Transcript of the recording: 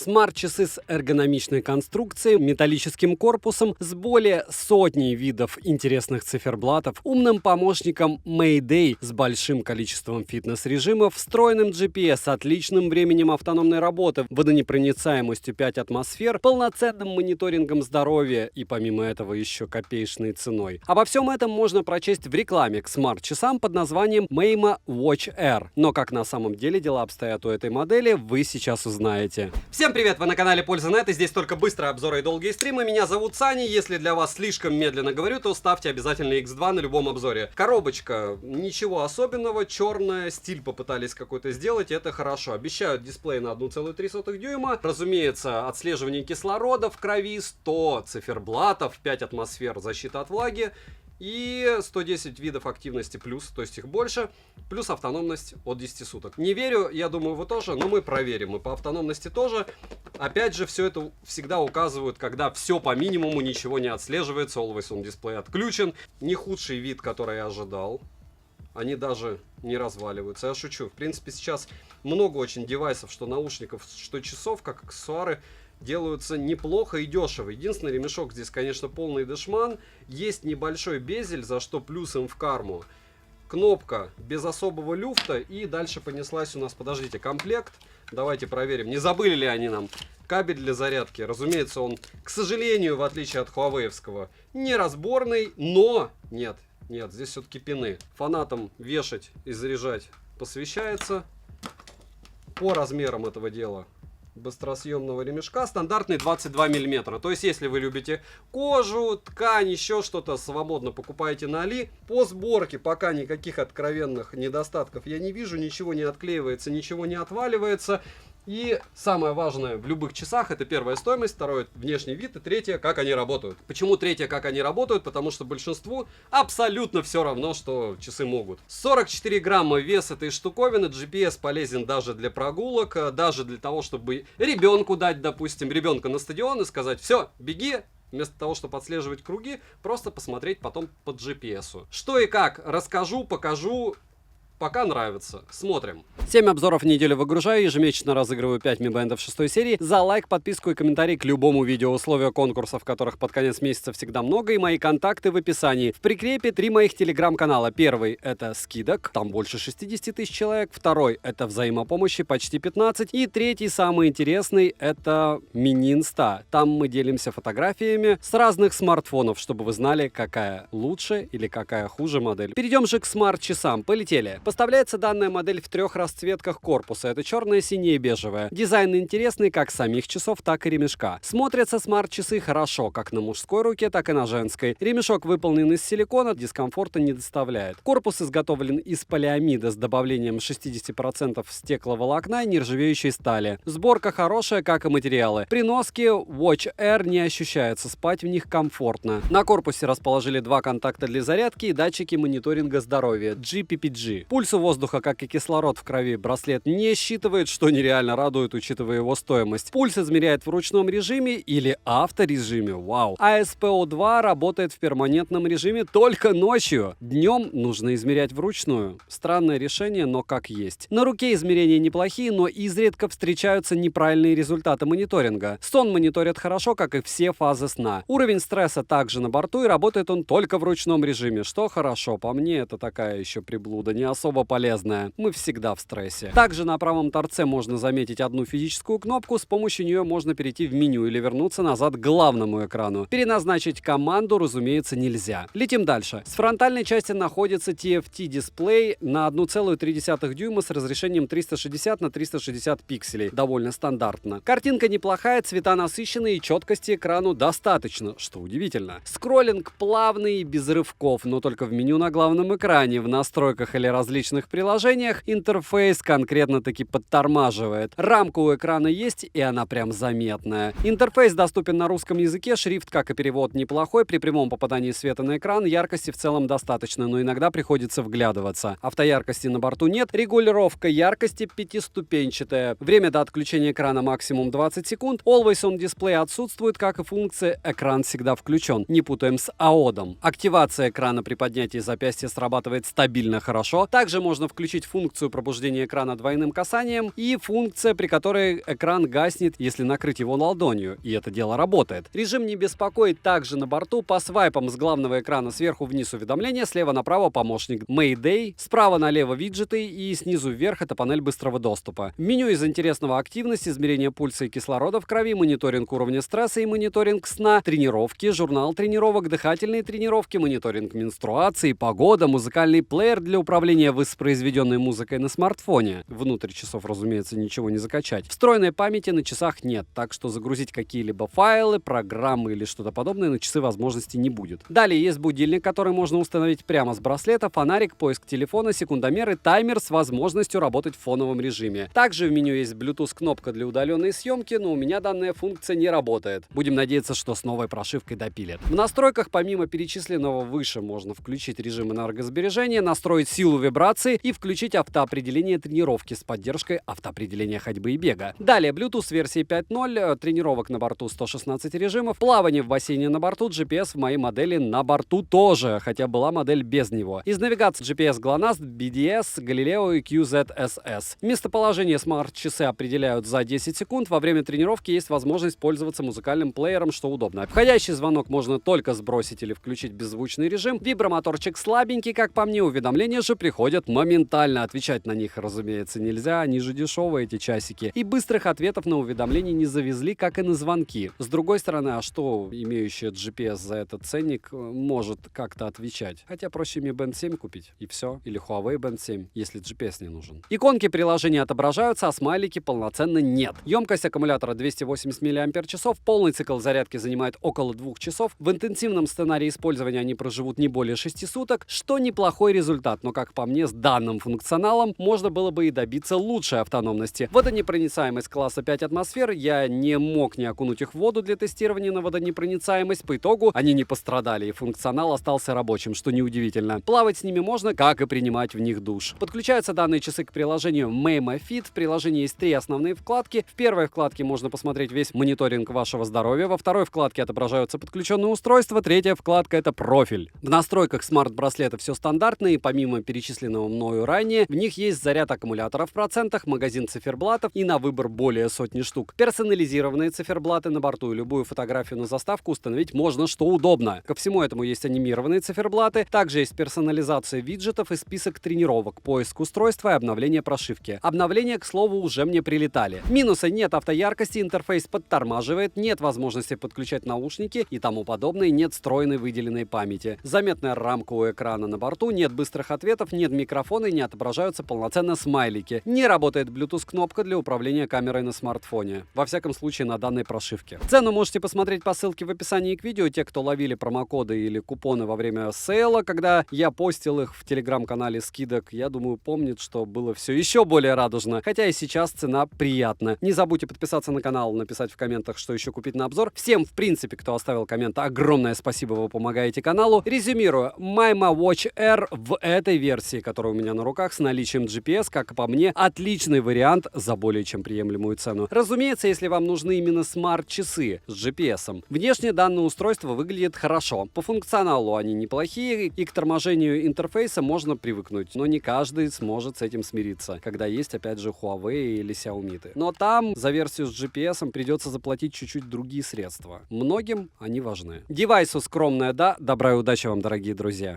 Смарт-часы с эргономичной конструкцией, металлическим корпусом, с более сотней видов интересных циферблатов, умным помощником Mayday с большим количеством фитнес-режимов, встроенным GPS, отличным временем автономной работы, водонепроницаемостью 5 атмосфер, полноценным мониторингом здоровья и помимо этого еще копеечной ценой. Обо всем этом можно прочесть в рекламе к смарт-часам под названием Mayma Watch Air. Но как на самом деле дела обстоят у этой модели, вы сейчас узнаете. Всем привет! Вы на канале Польза.нет, и здесь только быстрые обзоры и долгие стримы. Меня зовут Саня. Если для вас слишком медленно говорю, то ставьте обязательно X2 на любом обзоре. Коробочка, ничего особенного, черная, стиль попытались какой-то сделать, это хорошо. Обещают дисплей на 1,3 дюйма. Разумеется, отслеживание кислорода в крови, 100 циферблатов, 5 атмосфер защита от влаги. И 110 видов активности плюс, то есть их больше, плюс автономность от 10 суток. Не верю, я думаю, вы тоже, но мы проверим. И по автономности тоже. Опять же, все это всегда указывают, когда все по минимуму, ничего не отслеживается, Always on Display отключен. Не худший вид, который я ожидал. Они даже не разваливаются. Я шучу. В принципе, сейчас много очень девайсов, что наушников, что часов, как аксессуары, делаются неплохо и дешево. Единственный ремешок здесь, конечно, полный дешман. Есть небольшой безель, за что плюсом в карму. Кнопка без особого люфта. И дальше понеслась у нас, подождите, комплект. Давайте проверим, не забыли ли они нам. Кабель для зарядки. Разумеется, он, к сожалению, в отличие от хуавеевского, неразборный, но... Нет, здесь все-таки пины. Фанатам вешать и заряжать посвящается. По размерам этого дела быстросъемного ремешка стандартный 22 мм. То есть, если вы любите кожу, ткань, еще что-то, свободно покупаете на Али. По сборке пока никаких откровенных недостатков я не вижу. Ничего не отклеивается, ничего не отваливается. И самое важное в любых часах — это первая стоимость, второе — внешний вид, и третье — как они работают. Почему третье — как они работают? Потому что большинству абсолютно все равно, что часы могут. 44 грамма вес этой штуковины. GPS полезен даже для прогулок, даже для того, чтобы ребенку дать, допустим, ребенка на стадион и сказать: все, беги. Вместо того, чтобы отслеживать круги, просто посмотреть потом по GPS. Что и как расскажу, покажу. Пока нравится. Смотрим. 7 обзоров в неделю выгружаю, ежемесячно разыгрываю 5 Mi Band 6 серии. За лайк, подписку и комментарий к любому видео. Условия конкурсов, которых под конец месяца всегда много, и мои контакты в описании. В прикрепе 3 моих телеграм-канала. Первый — это скидок, там больше 60 тысяч человек. Второй — это взаимопомощи, почти 15. И третий, самый интересный, это мини-инста. Там мы делимся фотографиями с разных смартфонов, чтобы вы знали, какая лучше или какая хуже модель. Перейдем же к смарт-часам. Полетели. Поставляется данная модель в 3 расцветках корпуса. Это черная, синяя и бежевая. Дизайн интересный как самих часов, так и ремешка. Смотрятся смарт-часы хорошо, как на мужской руке, так и на женской. Ремешок выполнен из силикона, дискомфорта не доставляет. Корпус изготовлен из полиамида с добавлением 60% стекловолокна и нержавеющей стали. Сборка хорошая, как и материалы. При носке Watch Air не ощущается, спать в них комфортно. На корпусе расположили 2 контакта для зарядки и датчики мониторинга здоровья GPPG. Пульсу воздуха, как и кислород в крови, браслет не считывает, что нереально радует, учитывая его стоимость. Пульс измеряет в ручном режиме или авторежиме. Вау. А SPO2 работает в перманентном режиме только ночью. Днем нужно измерять вручную. Странное решение, но как есть. На руке измерения неплохие, но изредка встречаются неправильные результаты мониторинга. Сон мониторят хорошо, как и все фазы сна. Уровень стресса также на борту, и работает он только в ручном режиме, что хорошо. По мне, это такая еще приблуда, не особо полезная. Мы всегда в стрессе. Также на правом торце можно заметить одну физическую кнопку. С помощью нее можно перейти в меню или вернуться назад к главному экрану. Переназначить команду, разумеется, нельзя. Летим дальше. С фронтальной части находится TFT-дисплей на 1,3 дюйма с разрешением 360 на 360 пикселей. Довольно стандартно. Картинка неплохая, цвета насыщенные и четкости экрану достаточно, что удивительно. Скроллинг плавный и без рывков, но только в меню на главном экране. В настройках или различных приложениях интерфейс конкретно-таки подтормаживает. Рамка у экрана есть, и она прям заметная. Интерфейс доступен на русском языке, шрифт, как и перевод, неплохой. При прямом попадании света на экран яркости в целом достаточно, но иногда приходится вглядываться. Автояркости на борту нет. Регулировка яркости 5-ступенчатая. Время до отключения экрана максимум 20 секунд. Always on Display отсутствует, как и функция «Экран всегда включен». Не путаем с AOD. Активация экрана при поднятии запястья срабатывает стабильно хорошо. Также Также можно включить функцию пробуждения экрана двойным касанием и функция, при которой экран гаснет, если накрыть его ладонью, и это дело работает. Режим не беспокоит также на борту. По свайпам с главного экрана сверху вниз уведомления, слева направо помощник Mayday, справа налево виджеты и снизу вверх это панель быстрого доступа. В меню из интересного активность, измерение пульса и кислорода в крови, мониторинг уровня стресса и мониторинг сна, тренировки, журнал тренировок, дыхательные тренировки, мониторинг менструации, погода, музыкальный плеер для управления воспроизведенной музыкой на смартфоне. Внутрь часов, разумеется, ничего не закачать. Встроенной памяти на часах нет, так что загрузить какие-либо файлы, программы или что-то подобное на часы возможности не будет. Далее есть будильник, который можно установить прямо с браслета, фонарик, поиск телефона, секундомер и таймер с возможностью работать в фоновом режиме. Также в меню есть Bluetooth-кнопка для удаленной съемки, но у меня данная функция не работает. Будем надеяться, что с новой прошивкой допилят. В настройках помимо перечисленного выше можно включить режим энергосбережения, настроить силу вибрации и включить автоопределение тренировки с поддержкой автоопределения ходьбы и бега. Далее Bluetooth версии 5.0, тренировок на борту 116 режимов, плавание в бассейне на борту, GPS в моей модели на борту тоже, хотя была модель без него. Из навигации GPS GLONASS, BDS, Galileo и QZSS. Местоположение смарт-часы определяют за 10 секунд. Во время тренировки есть возможность пользоваться музыкальным плеером, что удобно. Входящий звонок можно только сбросить или включить беззвучный режим. Вибромоторчик слабенький, как по мне, уведомления же приходят моментально. Отвечать на них, разумеется, нельзя, они же дешевые, эти часики. И быстрых ответов на уведомления не завезли, как и на звонки. С другой стороны, а что имеющая GPS за этот ценник может как-то отвечать? Хотя проще Mi Band 7 купить, и все. Или Huawei Band 7, если GPS не нужен. Иконки приложения отображаются, а смайлики полноценно нет. Емкость аккумулятора 280 мАч, полный цикл зарядки занимает около 2 часов. В интенсивном сценарии использования они проживут не более 6 суток, что неплохой результат, но, как по мне, с данным функционалом можно было бы и добиться лучшей автономности. Водонепроницаемость класса 5 атмосфер, я не мог не окунуть их в воду для тестирования на водонепроницаемость. По итогу они не пострадали, и функционал остался рабочим, что неудивительно. Плавать с ними можно, как и принимать в них душ. Подключаются данные часы к приложению Memo Fit. В приложении есть 3 основные вкладки. В первой вкладке можно посмотреть весь мониторинг вашего здоровья. Во второй вкладке отображаются подключенные устройства. Третья вкладка — это профиль. В настройках смарт-браслета все стандартно, и помимо перечисленного мною ранее, в них есть заряд аккумулятора в процентах, магазин циферблатов и на выбор более сотни штук. Персонализированные циферблаты на борту, и любую фотографию на заставку установить можно, что удобно. Ко всему этому есть анимированные циферблаты, также есть персонализация виджетов и список тренировок, поиск устройства и обновление прошивки. Обновления, к слову, уже мне прилетали. Минусы: нет автояркости, интерфейс подтормаживает, нет возможности подключать наушники и тому подобное, нет встроенной выделенной памяти. Заметная рамка у экрана на борту, нет быстрых ответов, нет микрофона и не отображаются полноценно смайлики. Не работает Bluetooth-кнопка для управления камерой на смартфоне. Во всяком случае, на данной прошивке. Цену можете посмотреть по ссылке в описании к видео. Те, кто ловили промокоды или купоны во время сейла, когда я постил их в телеграм-канале скидок, я думаю, помнят, что было все еще более радужно. Хотя и сейчас цена приятна. Не забудьте подписаться на канал, написать в комментах, что еще купить на обзор. Всем, в принципе, кто оставил коммент, огромное спасибо, вы помогаете каналу. Резюмирую, Memo Watch R в этой версии, которая у меня на руках, с наличием GPS, как по мне, отличный вариант за более чем приемлемую цену. Разумеется, если вам нужны именно смарт-часы с GPS. Внешне данное устройство выглядит хорошо. По функционалу они неплохие, и к торможению интерфейса можно привыкнуть, но не каждый сможет с этим смириться, когда есть, опять же, Huawei или Xiaomi. Но там за версию с GPS придется заплатить чуть-чуть другие средства. Многим они важны. Девайсу скромное да, добра и удачи вам, дорогие друзья.